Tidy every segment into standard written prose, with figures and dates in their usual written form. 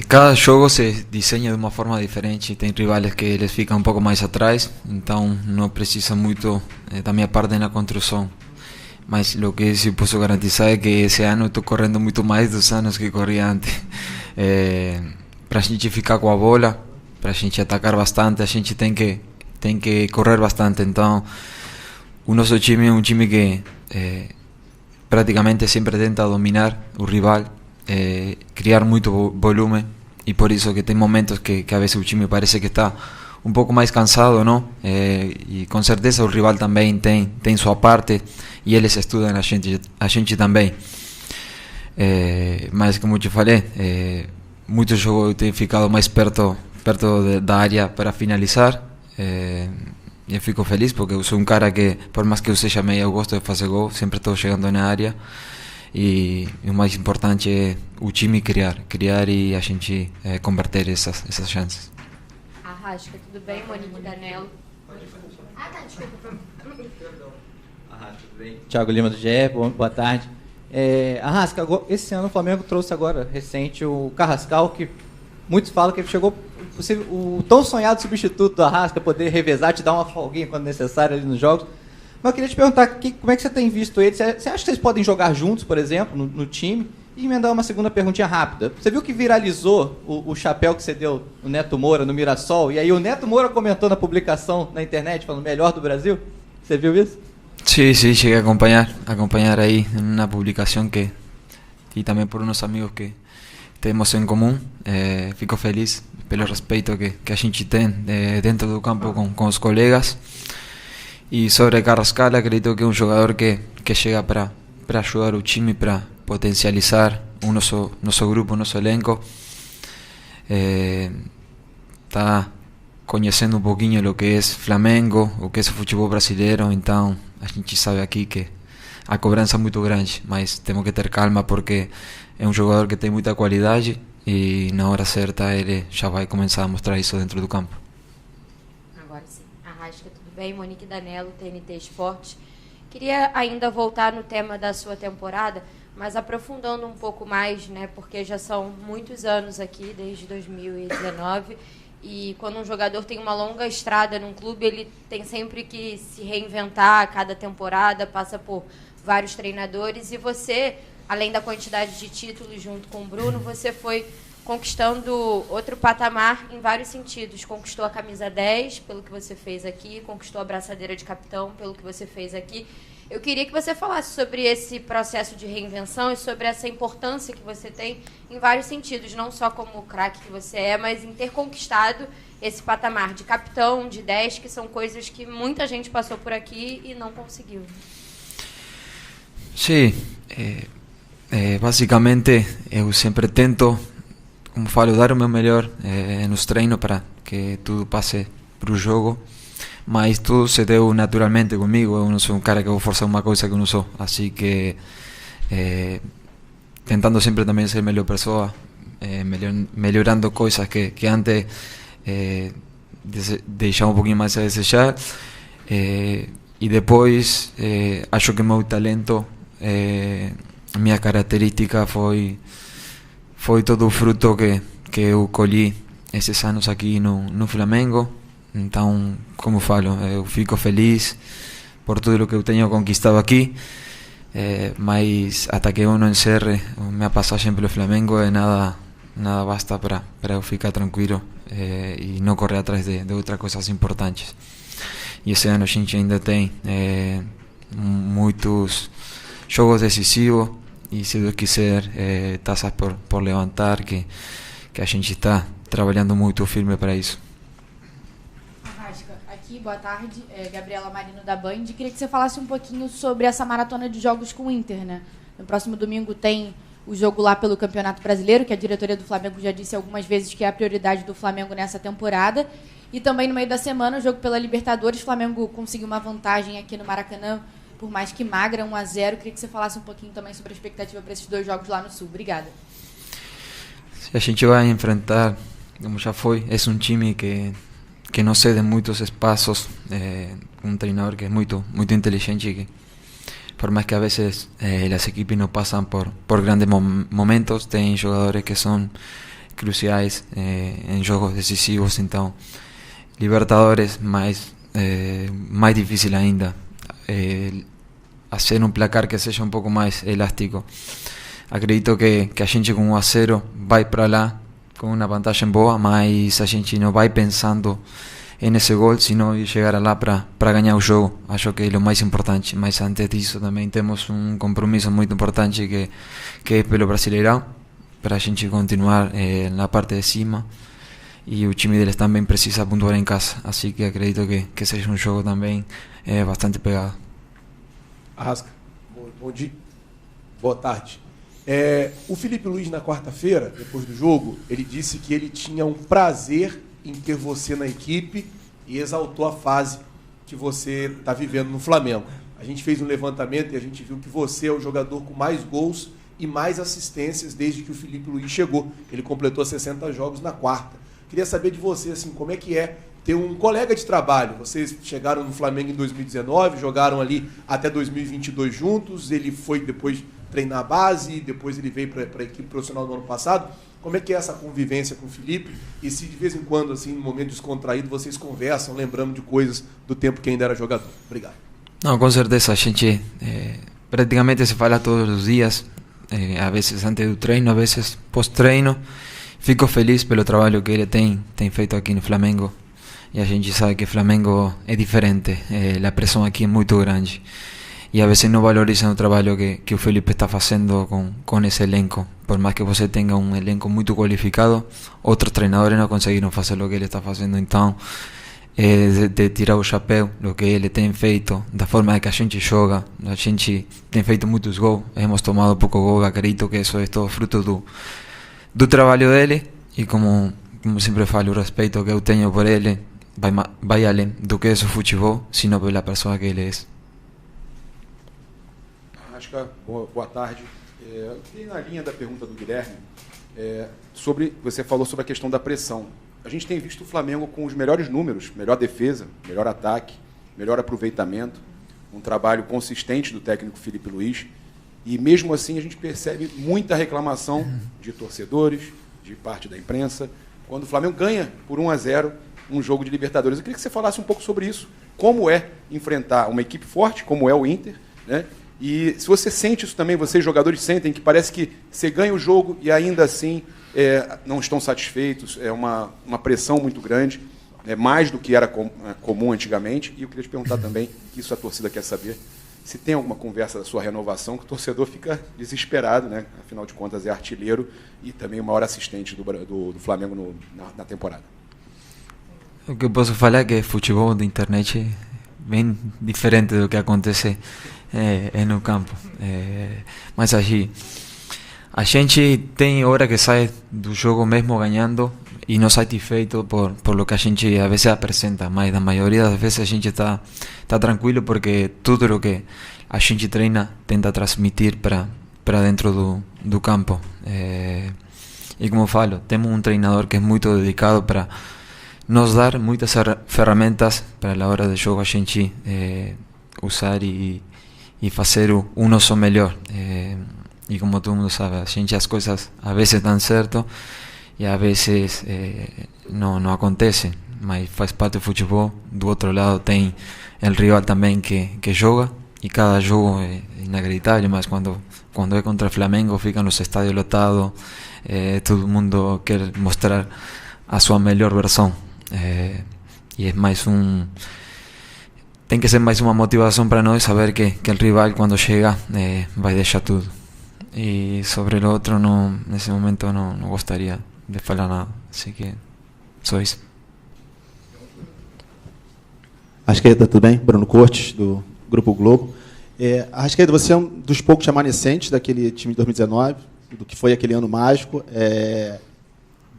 Cada jogo se desenha de uma forma diferente. Tem rivais que eles ficam um pouco mais atrás, então não precisa muito da minha parte na construção. Mas o que eu posso garantizar é que esse ano estou correndo muito mais dos anos que corria antes. Para a gente ficar com a bola, para a gente atacar bastante, a gente tem que correr bastante. Então, o nosso time é um time que praticamente sempre tenta dominar o rival, criar muito volume, e por isso que tem momentos que a vezes o time parece que está um pouco mais cansado, não? E com certeza o rival também tem sua parte e eles estudam a gente também. Mas como eu te falei, muitos jogos eu tenho ficado mais perto da área para finalizar. Eu fico feliz porque eu sou um cara que, por mais que eu seja meio, eu gosto de fazer gol, sempre estou chegando na área. E o mais importante é o time criar e a gente converter essas chances. Arrasca, tudo bem? Monique Danello. Desculpa. Tudo bem? Thiago Lima do GE, boa tarde. Arrasca, esse ano o Flamengo trouxe agora, recente, o Carrascal, que muitos falam que ele chegou o tão sonhado substituto do Arrasca, poder revezar, te dar uma folguinha quando necessário ali nos jogos. Mas eu queria te perguntar, como é que você tem visto ele? Você acha que vocês podem jogar juntos, por exemplo, no time? E emendar uma segunda perguntinha rápida. Você viu que viralizou o chapéu que você deu no Neto Moura, no Mirassol? E aí o Neto Moura comentou na publicação na internet, falando melhor do Brasil? Você viu isso? Sí, cheguei a acompanhar aí na publicação e também por uns amigos que temos em comum. Fico feliz pelo respeito que a gente tem dentro do campo com os colegas. E sobre Carrascal, acredito que é um jogador que chega para ajudar o time, para potencializar o nosso grupo, o nosso elenco. Está conhecendo um pouquinho o que é Flamengo, o que é o futebol brasileiro, então a gente sabe aqui que a cobrança é muito grande, mas temos que ter calma porque é um jogador que tem muita qualidade e na hora certa ele já vai começar a mostrar isso dentro do campo. Agora sim. Arrasca, tudo bem? Monique Danello, TNT Esportes. Queria ainda voltar no tema da sua temporada, mas aprofundando um pouco mais, né? Porque já são muitos anos aqui, desde 2019, e quando um jogador tem uma longa estrada num clube, ele tem sempre que se reinventar a cada temporada, passa por vários treinadores, e você, além da quantidade de títulos junto com o Bruno, você foi conquistando outro patamar em vários sentidos. Conquistou a camisa 10 pelo que você fez aqui, conquistou a braçadeira de capitão pelo que você fez aqui. Eu queria que você falasse sobre esse processo de reinvenção e sobre essa importância que você tem em vários sentidos, não só como o craque que você é, mas em ter conquistado esse patamar de capitão, de 10, que são coisas que muita gente passou por aqui e não conseguiu. Sim, basicamente eu sempre tento, como falo, dar o meu melhor nos treinos para que tudo passe para o jogo, mas tudo se deu naturalmente comigo. Eu não sou um cara que vou forçar uma coisa que eu não sou, assim que tentando sempre também ser melhor pessoa, melhorando coisas que antes deixava um pouquinho mais a desejar, e depois acho que meu talento, minha característica foi todo o fruto que eu colhi esses anos aqui no Flamengo. Então, como falo, eu fico feliz por tudo o que eu tenho conquistado aqui, mas até que eu não encerre minha passagem pelo Flamengo, nada basta para eu ficar tranquilo e não correr atrás de outras coisas importantes. E esse ano a gente ainda tem muitos jogos decisivos e, se Deus quiser, taças por levantar, que a gente está trabalhando muito firme para isso. Aqui, boa tarde, Gabriela Marino da Band. Queria que você falasse um pouquinho sobre essa maratona de jogos com o Inter, né? No próximo domingo tem o jogo lá pelo Campeonato Brasileiro, que a diretoria do Flamengo já disse algumas vezes que é a prioridade do Flamengo nessa temporada. E também no meio da semana o jogo pela Libertadores. O Flamengo conseguiu uma vantagem aqui no Maracanã, por mais que magra, 1-0. Queria que você falasse um pouquinho também sobre a expectativa para esses dois jogos lá no Sul. Obrigada. A gente vai enfrentar, como já foi, é um time que não cede muitos espaços, um treinador que é muito inteligente, que por mais que a vezes as equipes não passam por grandes momentos, tem jogadores que cruciais, em jogos decisivos. Então, Libertadores mais difícil ainda. Fazer um placar que seja um pouco mais elástico. Acredito que a gente com 1-0 vai para lá com uma vantagem boa, mas a gente não vai pensando nesse gol, sino chegar lá para ganhar o jogo. Acho que é o mais importante, mas antes disso também temos um compromisso muito importante que é pelo Brasileirão, para a gente continuar na parte de cima, e o time deles também precisa pontuar em casa, assim que acredito que seja um jogo também bastante pegado. Arrasca, bom dia, boa tarde. O Filipe Luís, na quarta-feira, depois do jogo, ele disse que ele tinha um prazer em ter você na equipe e exaltou a fase que você está vivendo no Flamengo. A gente fez um levantamento e a gente viu que você é o jogador com mais gols e mais assistências desde que o Filipe Luís chegou. Ele completou 60 jogos na quarta. Queria saber de você, assim, como é que é ter um colega de trabalho. Vocês chegaram no Flamengo em 2019, jogaram ali até 2022 juntos, ele foi depois treinar a base, depois ele veio para a equipe profissional no ano passado. Como é que é essa convivência com o Filipe? E se de vez em quando, assim, no momento descontraído, vocês conversam, lembrando de coisas do tempo que ainda era jogador? Obrigado. Não, com certeza, a gente praticamente se fala todos os dias, a vezes antes do treino, a vezes pós-treino. Fico feliz pelo trabalho que ele tem feito aqui no Flamengo, e a gente sabe que o Flamengo é diferente, a pressão aqui é muito grande, e a veces no valorizan o trabalho que o Felipe está fazendo com esse elenco. Por mais que você tenha um elenco muito qualificado, outros treinadores não conseguiram fazer o que ele está fazendo. Então, de tirar o chapéu do que ele tem feito, da forma que a gente joga. A gente tem feito muitos gols, hemos tomado pouco gol. Acredito que isso é todo fruto do trabalho dele, e como sempre falo, o respeito que eu tenho por ele vai além do que é o futebol, sino pela pessoa que ele é. Arrasca, boa tarde. E na linha da pergunta do Guilherme, você falou sobre a questão da pressão. A gente tem visto o Flamengo com os melhores números, melhor defesa, melhor ataque, melhor aproveitamento, um trabalho consistente do técnico Filipe Luís, e mesmo assim a gente percebe muita reclamação de torcedores, de parte da imprensa, quando o Flamengo ganha por 1-0 um jogo de Libertadores. Eu queria que você falasse um pouco sobre isso, como é enfrentar uma equipe forte, como é o Inter, né? E se você sente isso também, vocês jogadores sentem que parece que você ganha o jogo e ainda assim não estão satisfeitos, é uma pressão muito grande, mais do que era comum antigamente. E eu queria te perguntar também, isso a torcida quer saber, se tem alguma conversa da sua renovação, que o torcedor fica desesperado, né? Afinal de contas é artilheiro e também o maior assistente do Flamengo na temporada. O que eu posso falar é que futebol de internet é bem diferente do que acontece no campo. Mas assim, a gente tem hora que sai do jogo mesmo ganhando e não satisfeito por lo que a gente a vezes apresenta, mas na maioria das vezes a gente está tranquilo, porque tudo o que a gente treina tenta transmitir para dentro do campo. E como falo, temos um treinador que é muito dedicado para nos dar muitas ferramentas para a hora de jogo a gente usar e fazer o nosso melhor. E como todo mundo sabe, a gente, as coisas a vezes dão certo e a vezes não acontece, mas faz parte do futebol. Do outro lado tem o rival também que joga, e cada jogo é inacreditável, mas quando é contra o Flamengo ficam os estádios lotados, todo mundo quer mostrar a sua melhor versão, e é mais tem que ser mais uma motivação para nós saber que o rival, quando chega, vai deixar tudo. E sobre o outro, nesse momento não gostaria de falar nada, assim que só isso. Arrascaeta, tudo bem? Bruno Cortes, do Grupo Globo. Arrascaeta, você é um dos poucos remanescentes daquele time de 2019, do que foi aquele ano mágico.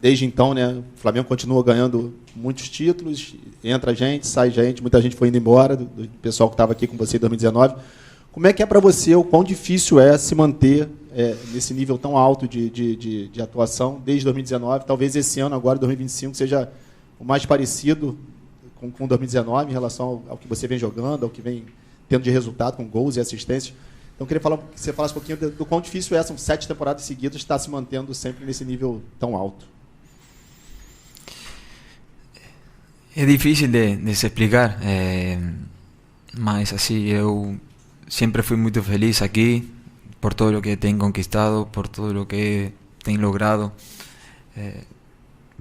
Desde então, né, o Flamengo continua ganhando muitos títulos, entra gente, sai gente, muita gente foi indo embora, do pessoal que estava aqui com você em 2019. Como é que é para você, o quão difícil é se manter nesse nível tão alto de atuação desde 2019? Talvez esse ano, agora, 2025, seja o mais parecido com 2019 em relação ao que você vem jogando, ao que vem tendo de resultado com gols e assistências. Então, eu queria que você falasse um pouquinho do quão difícil é, são 7 temporadas seguidas, estar se mantendo sempre nesse nível tão alto. É difícil de se explicar, mas assim, eu sempre fui muito feliz aqui por todo o que tenho conquistado, por todo o que tenho logrado,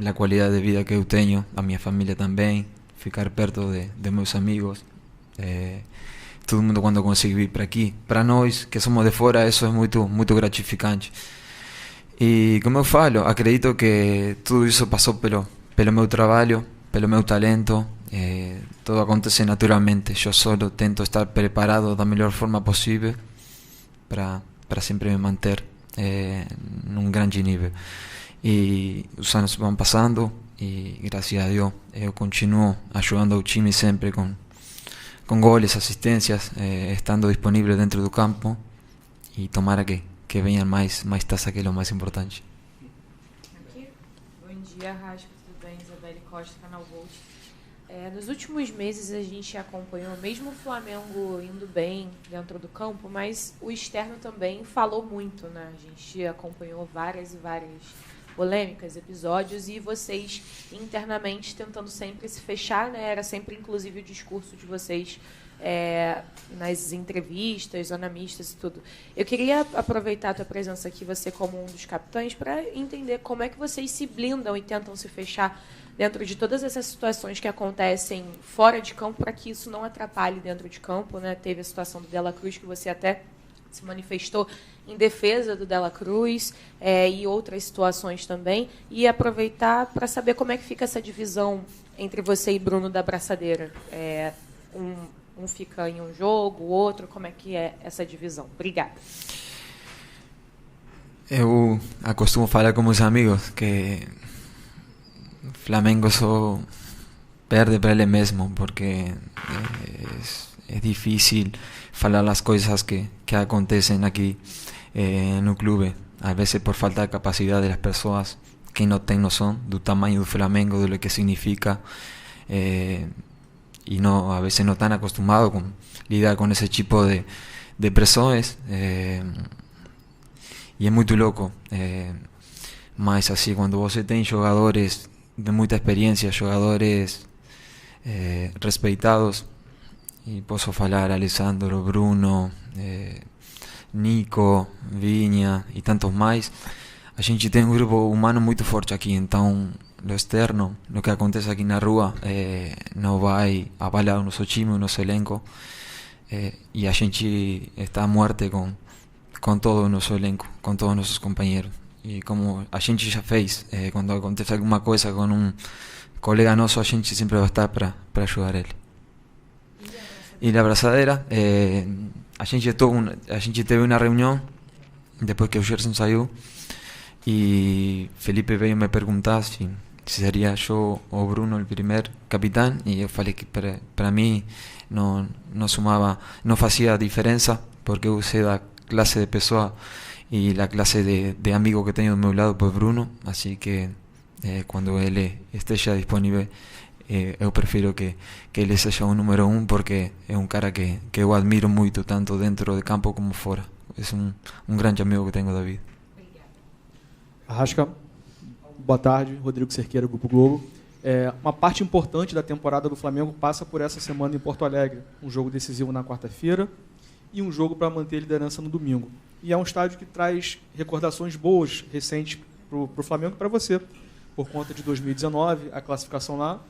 a qualidade de vida que eu tenho, a minha família também, ficar perto de meus amigos, todo mundo quando consegue vir para aqui. Para nós que somos de fora, isso é muito gratificante. E como eu falo, acredito que tudo isso passou pelo meu trabalho, pelo meu talento, todo acontece naturalmente. Eu só tento estar preparado da melhor forma possível para sempre me manter num grande nível. E os anos vão passando e, graças a Deus, eu continuo ajudando o time sempre com goles, assistências, estando disponível dentro do campo, e tomara que venham mais taças, que é o mais importante. Aqui. Bom dia, Rasca, tudo bem? Isabelle Costa, Canal Volt. Nos últimos meses a gente acompanhou mesmo o Flamengo indo bem dentro do campo, mas o externo também falou muito, né? A gente acompanhou várias e várias polêmicas, episódios, e vocês internamente tentando sempre se fechar, né? Era sempre, inclusive, o discurso de vocês nas entrevistas, analistas e tudo. Eu queria aproveitar a tua presença aqui, você como um dos capitães, para entender como é que vocês se blindam e tentam se fechar dentro de todas essas situações que acontecem fora de campo, para que isso não atrapalhe dentro de campo, né? Teve a situação do Dela Cruz, que você até se manifestou em defesa do Dela Cruz, e outras situações também, e aproveitar para saber como é que fica essa divisão entre você e Bruno da Braçadeira. Um fica em um jogo, o outro, como é que é essa divisão? Obrigada. Eu acostumo falar com meus amigos que o Flamengo só perde para ele mesmo, porque é difícil falar as coisas que acontecem aqui no clube, às vezes por falta de capacidade das pessoas que não têm noção do tamanho do Flamengo, do que significa, e não, a veces no están acostumados con lidar con ese tipo de pressões, e é muito louco, mas assim, quando você tem jogadores de muita experiência, jogadores respeitados, e posso falar Alessandro, Bruno, Nico, Vinha e tantos mais, a gente tem um grupo humano muito forte aqui, então lo externo, lo que acontece aqui na rua, não vai abalar o nosso time, o nosso elenco, e a gente está a muerte com todo o nosso elenco, com todos os nossos companheiros. E como a gente já fez, quando acontece alguma coisa com um colega nosso, a gente sempre vai estar para ajudar ele. E a abraçadeira, a gente teve uma reunião depois que o Gerson saiu, e Felipe veio me perguntar se seria eu ou Bruno o primeiro capitão, e eu falei que para mim não sumava, não fazia diferença, porque eu sei da classe de pessoa e a classe de amigo que tenho do meu lado por Bruno, assim que quando ele esteja disponível, eu prefiro que ele seja o número 1, porque é um cara que eu admiro muito, tanto dentro de campo como fora. É um grande amigo que tenho da vida. Arrasca, boa tarde, Rodrigo Cerqueira, Grupo Globo. Uma parte importante da temporada do Flamengo passa por essa semana em Porto Alegre, um jogo decisivo na quarta-feira e um jogo para manter a liderança no domingo. E é um estádio que traz recordações boas, recentes, para o Flamengo e para você, por conta de 2019, a classificação lá,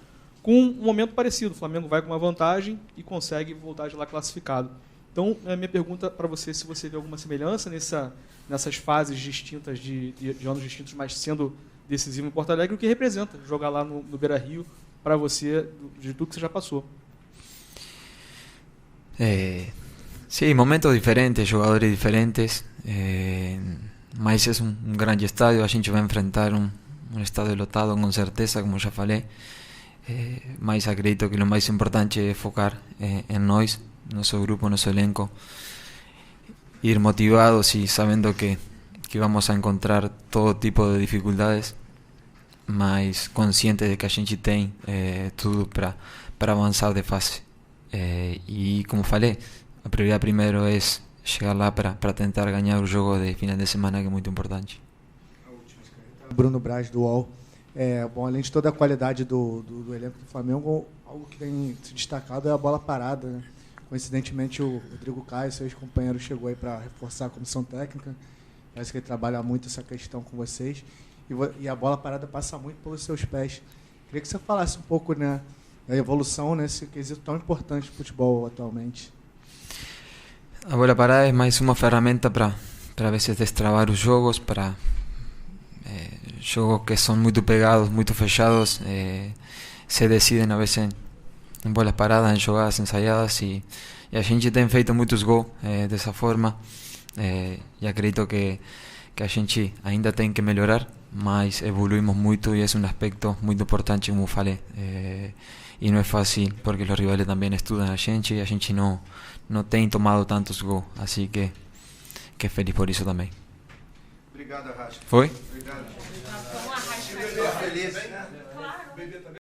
com um momento parecido. O Flamengo vai com uma vantagem e consegue voltar de lá classificado. Então, a minha pergunta para você, se você vê alguma semelhança nessas fases distintas, de anos distintos, mas sendo decisivo em Porto Alegre, o que representa jogar lá no Beira-Rio para você, de tudo que você já passou. Sim, momentos diferentes, jogadores diferentes, mas é um grande estádio. A gente vai enfrentar um estádio lotado, com certeza, como já falei, mas acredito que o mais importante é focar em nós, nosso grupo, nosso elenco, ir motivados y sabiendo que vamos a encontrar todo tipo de dificultades, mas conscientes de que a gente tem tudo para avançar de fase. E como falei, a prioridade primeiro é chegar lá para tentar ganhar o jogo de final de semana, que é muito importante. Bruno Braz, do UOL. Bom, além de toda a qualidade do elenco do Flamengo, algo que tem se destacado é a bola parada, né? Coincidentemente, o Rodrigo Caio, seu ex-companheiro, chegou aí para reforçar a comissão técnica. Parece que ele trabalha muito essa questão com vocês. E a bola parada passa muito pelos seus pés. Queria que você falasse um pouco, né, da evolução nesse quesito tão importante do futebol atualmente. A bola parada é mais uma ferramenta para a veces destravar os jogos, para jogos que são muito pegados, muito fechados, se decidem a veces em bolas paradas, em jogadas ensaiadas, e a gente tem feito muitos gols dessa forma, e acredito que a gente ainda tem que melhorar, mas evoluímos muito e é um aspecto muito importante, como falei, e não é fácil porque os rivales também estudam a gente não tem tomado tantos gols, assim que feliz por isso também. Obrigado, Arrasca. Foi? Obrigado. Então, Arrasca. Feliz.